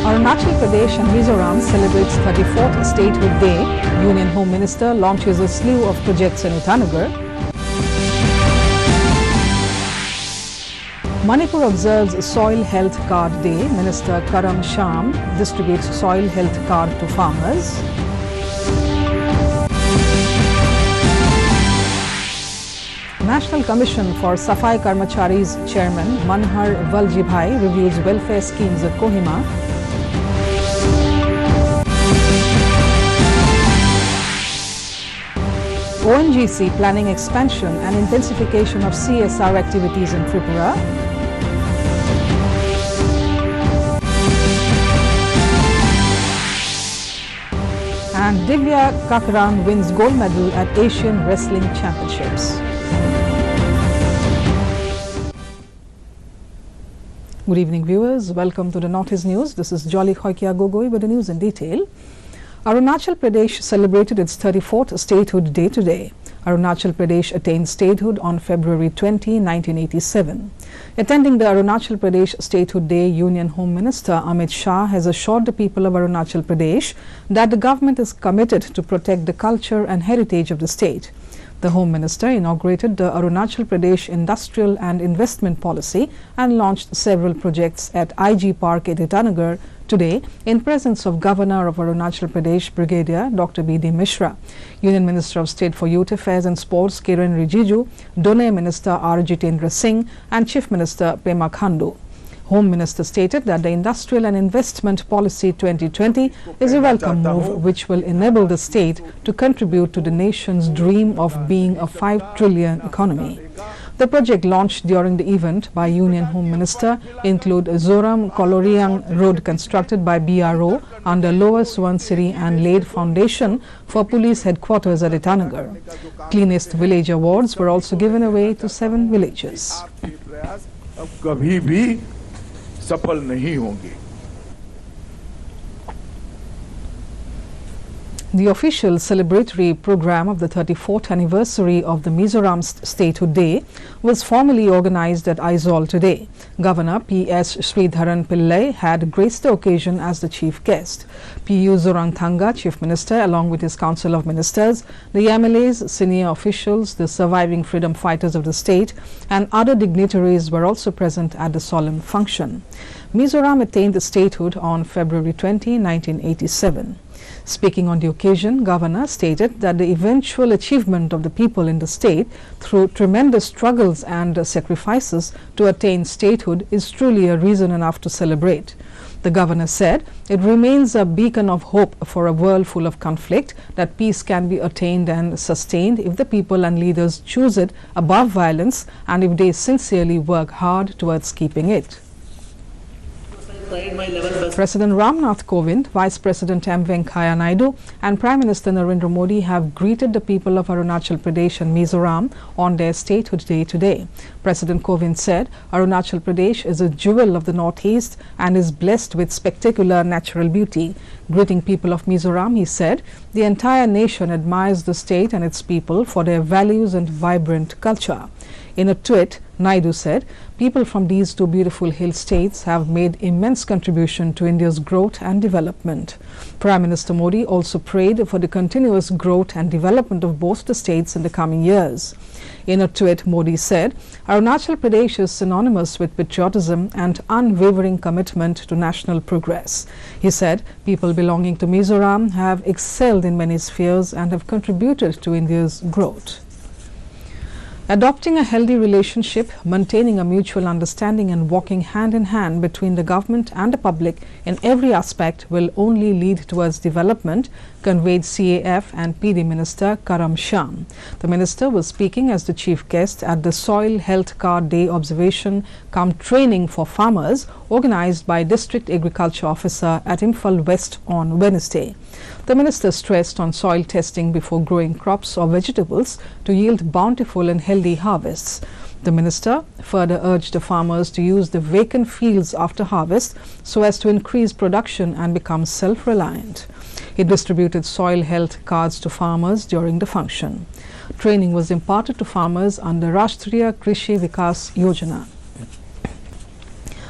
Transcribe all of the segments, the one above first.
Arunachal Pradesh and Mizoram celebrates 34th Statehood Day. Union Home Minister launches a slew of projects in Itanagar. Manipur observes Soil Health Card Day. Minister Karam Sham distributes Soil Health Card to farmers. National Commission for Safai Karmacharis Chairman Manhar Valjibhai reviews welfare schemes at Kohima. ONGC planning expansion and intensification of CSR activities in Tripura. And Divya Kakran wins gold medal at Asian Wrestling Championships. Good evening, viewers. Welcome to the Northeast News. This is Jolly Khoikia Gogoi with the news in detail. Arunachal Pradesh celebrated its 34th Statehood Day today. Arunachal Pradesh attained statehood on February 20, 1987. Attending the Arunachal Pradesh Statehood Day, Union Home Minister Amit Shah has assured the people of Arunachal Pradesh that the government is committed to protect the culture and heritage of the state. The Home Minister inaugurated the Arunachal Pradesh Industrial and Investment Policy and launched several projects at IG Park at Itanagar today in presence of Governor of Arunachal Pradesh, Brigadier Dr. B.D. Mishra, Union Minister of State for Youth Affairs and Sports Kiran Rijiju, Done Minister R. Jitendra Singh and Chief Minister Pema Khandu. Home Minister stated that the Industrial and Investment Policy 2020 is a welcome move which will enable the state to contribute to the nation's dream of being a 5 trillion economy. The project launched during the event by Union Home Minister include Zoram Koloriang Road constructed by BRO under Lower Subansiri and laid foundation for police headquarters at Itanagar. Cleanest Village Awards were also given away to 7 villages. सफल नहीं होंगे। The official celebratory program of the 34th anniversary of the Mizoram Statehood Day was formally organized at Aizawl today. Governor P.S. Sridharan Pillai had graced the occasion as the chief guest. P.U. Zoranthanga, Chief Minister, along with his Council of Ministers, the MLAs, senior officials, the surviving freedom fighters of the state and other dignitaries were also present at the solemn function. Mizoram attained the statehood on February 20, 1987. Speaking on the occasion, Governor stated that the eventual achievement of the people in the state through tremendous struggles and sacrifices to attain statehood is truly a reason enough to celebrate. The Governor said it remains a beacon of hope for a world full of conflict, that peace can be attained and sustained if the people and leaders choose it above violence and if they sincerely work hard towards keeping it. President Ramnath Kovind, Vice President M. Venkaiah Naidu and Prime Minister Narendra Modi have greeted the people of Arunachal Pradesh and Mizoram on their statehood day today. President Kovind said Arunachal Pradesh is a jewel of the Northeast and is blessed with spectacular natural beauty. Greeting people of Mizoram, he said, the entire nation admires the state and its people for their values and vibrant culture. In a tweet, Naidu said, people from these two beautiful hill states have made immense contribution to India's growth and development. Prime Minister Modi also prayed for the continuous growth and development of both the states in the coming years. In a tweet, Modi said, Arunachal Pradesh is synonymous with patriotism and unwavering commitment to national progress. He said, people belonging to Mizoram have excelled in many spheres and have contributed to India's growth. Adopting a healthy relationship, maintaining a mutual understanding and walking hand in hand between the government and the public in every aspect will only lead towards development, conveyed CAF and PD Minister Karam Sham. The minister was speaking as the chief guest at the Soil Health Card Day observation cum training for farmers organized by District Agriculture Officer at Imphal West on Wednesday. The minister stressed on soil testing before growing crops or vegetables to yield bountiful and healthy harvests. The minister further urged the farmers to use the vacant fields after harvest so as to increase production and become self-reliant. He distributed soil health cards to farmers during the function. Training was imparted to farmers under Rashtriya Krishi Vikas Yojana.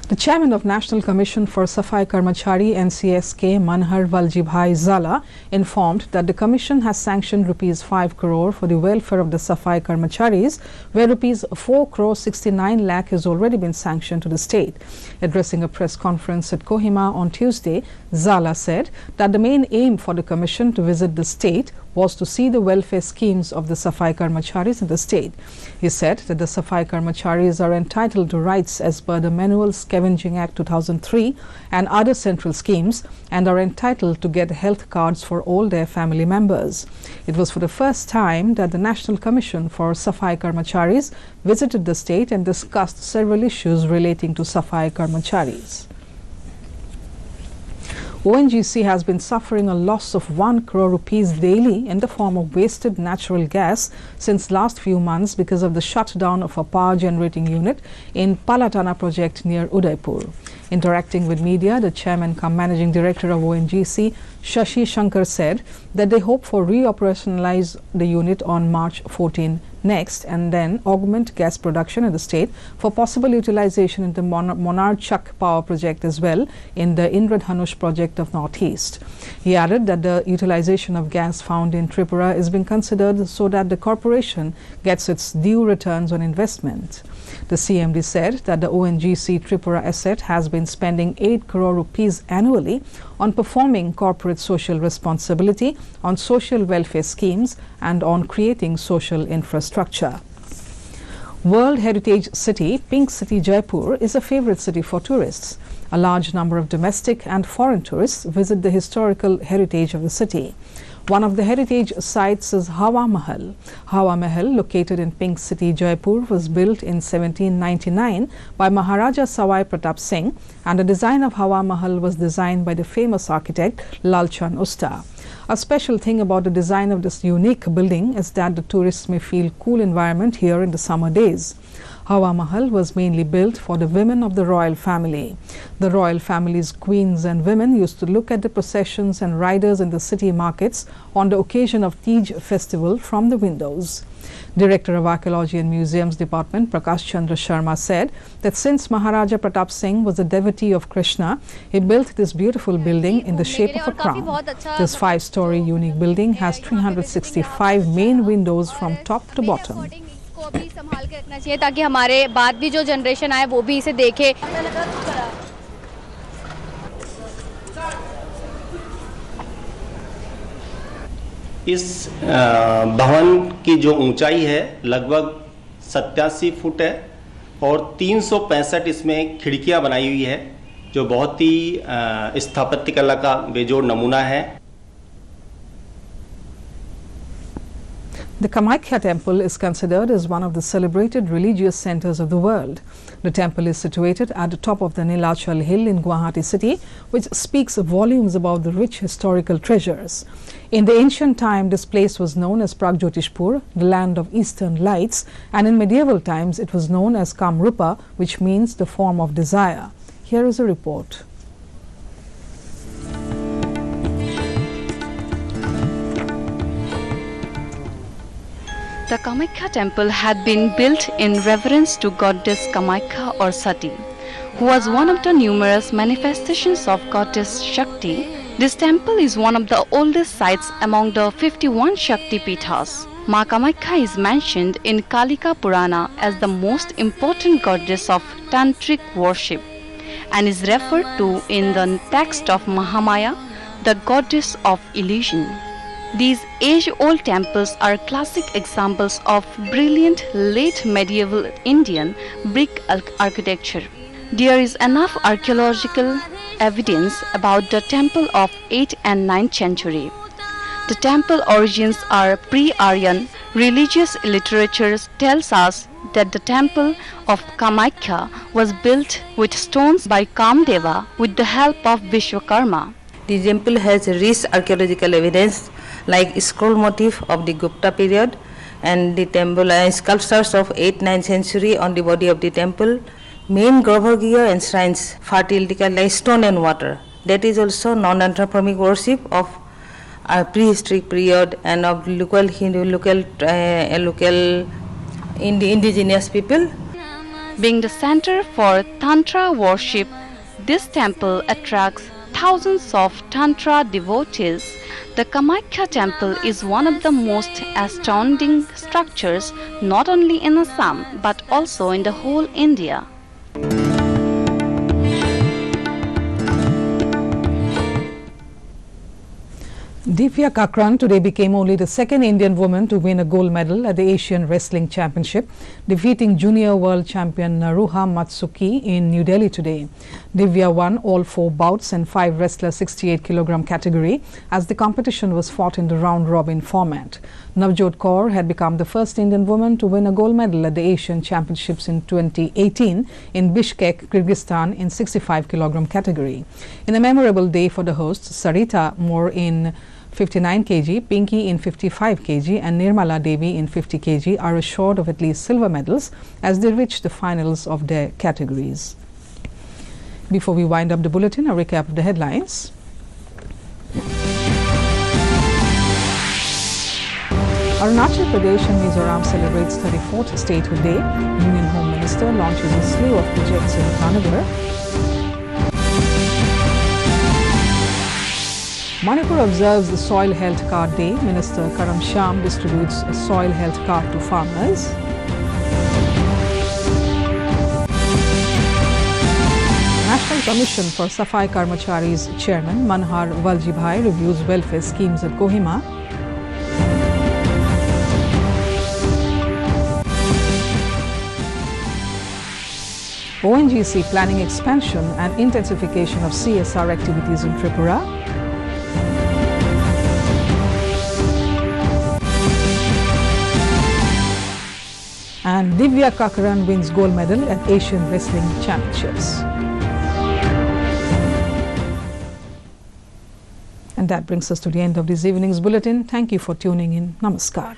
The chairman of National Commission for Safai Karmachari NCSK Manhar Valjibhai Zala informed that the commission has sanctioned rupees 5 crore for the welfare of the Safai Karmacharis, where rupees 4 crore 69 lakh has already been sanctioned to the state. Addressing a press conference at Kohima on Tuesday, Zala said that the main aim for the commission to visit the state was to see the welfare schemes of the Safai Karmacharis in the state. He said that the Safai Karmacharis are entitled to rights as per the Manual Scavenging Act 2003 and other central schemes, and are entitled to get health cards for all their family members. It was for the first time that the National Commission for Safai Karmacharis visited the state and discussed several issues relating to Safai Karmacharis. ONGC has been suffering a loss of 1 crore rupees daily in the form of wasted natural gas since last few months because of the shutdown of a power generating unit in Palatana project near Udaipur. Interacting with media, the chairman cum managing director of ONGC, Shashi Shankar, said that they hope for reoperationalize the unit on March 14 next and then augment gas production in the state for possible utilization in the Monarchak power project as well in the Indradhanush project of Northeast. He added that the utilization of gas found in Tripura is being considered so that the corporation gets its due returns on investment. The CMD said that the ONGC Tripura asset has been spending 8 crore rupees annually on performing corporate social responsibility, on social welfare schemes, and on creating social infrastructure. World Heritage City, Pink City, Jaipur is a favorite city for tourists. A large number of domestic and foreign tourists visit the historical heritage of the city. One of the heritage sites is Hawa Mahal. Hawa Mahal, located in Pink City, Jaipur, was built in 1799 by Maharaja Sawai Pratap Singh, and the design of Hawa Mahal was designed by the famous architect Lalchand Usta. A special thing about the design of this unique building is that the tourists may feel cool environment here in the summer days. Hawa Mahal was mainly built for the women of the royal family. The royal family's queens and women used to look at the processions and riders in the city markets on the occasion of Tej festival from the windows. Director of Archaeology and Museums Department Prakash Chandra Sharma said that since Maharaja Pratap Singh was a devotee of Krishna, he built this beautiful building in the shape of a crown. This 5-story unique building has 365 main windows from top to bottom. को भी संभाल के रखना चाहिए ताकि हमारे बाद भी जो जनरेशन आए वो भी इसे देखे। इस भवन की जो ऊंचाई है लगभग 87 फुट है और 365 इसमें खिड़कियां बनाई हुई है जो बहुत ही स्थापत्य कला का बेजोड़ नमूना है। The Kamakhya temple is considered as one of the celebrated religious centers of the world. The temple is situated at the top of the Nilachal hill in Guwahati city, which speaks volumes about the rich historical treasures. In the ancient time, this place was known as Pragjotishpur, the land of eastern lights, and in medieval times it was known as Kamrupa, which means the form of desire. Here is a report. The Kamakhya temple had been built in reverence to goddess Kamakhya or Sati, who was one of the numerous manifestations of goddess Shakti. This temple is one of the oldest sites among the 51 Shakti Pithas. Ma Kamakhya is mentioned in Kalika Purana as the most important goddess of tantric worship and is referred to in the text of Mahamaya, the goddess of illusion. These age-old temples are classic examples of brilliant late medieval Indian brick architecture. There is enough archaeological evidence about the temple of 8th and 9th century. The temple origins are pre-Aryan. Religious literature tells us that the temple of Kamakhya was built with stones by Kamdeva with the help of Vishwakarma. The temple has rich archaeological evidence like scroll motif of the Gupta period and the temple sculptures of 8th-9th century on the body of the temple. Main garbhagriha enshrines fertility like stone and water. That is also non-anthropomorphic worship of a prehistoric period and of local Hindu, local indigenous people. Being the center for Tantra worship, this temple attracts thousands of Tantra devotees. The Kamakhya temple is one of the most astounding structures not only in Assam but also in the whole India. Divya Kakran today became only the second Indian woman to win a gold medal at the Asian Wrestling Championship, defeating junior world champion Naruha Matsuki in New Delhi today. Divya won all 4 bouts in 5 wrestler 68 kg category as the competition was fought in the round-robin format. Navjot Kaur had become the first Indian woman to win a gold medal at the Asian Championships in 2018 in Bishkek, Kyrgyzstan in 65 kg category. In a memorable day for the hosts, Sarita Moore in 59 kg, Pinky in 55 kg and Nirmala Devi in 50 kg are assured of at least silver medals as they reach the finals of their categories. Before we wind up the bulletin, a recap of the headlines. Arunachal Pradesh and Mizoram celebrates 34th Statehood Day. Union Home Minister launches a slew of projects in Itanagar. Manipur observes the Soil Health Card Day. Minister Karam Shyam distributes a soil health card to farmers. National Commission for Safai Karmacharis Chairman Manhar Valjibhai reviews welfare schemes at Kohima. ONGC planning expansion and intensification of CSR activities in Tripura. And Divya Kakran wins gold medal at Asian Wrestling Championships. And that brings us to the end of this evening's bulletin. Thank you for tuning in. Namaskar.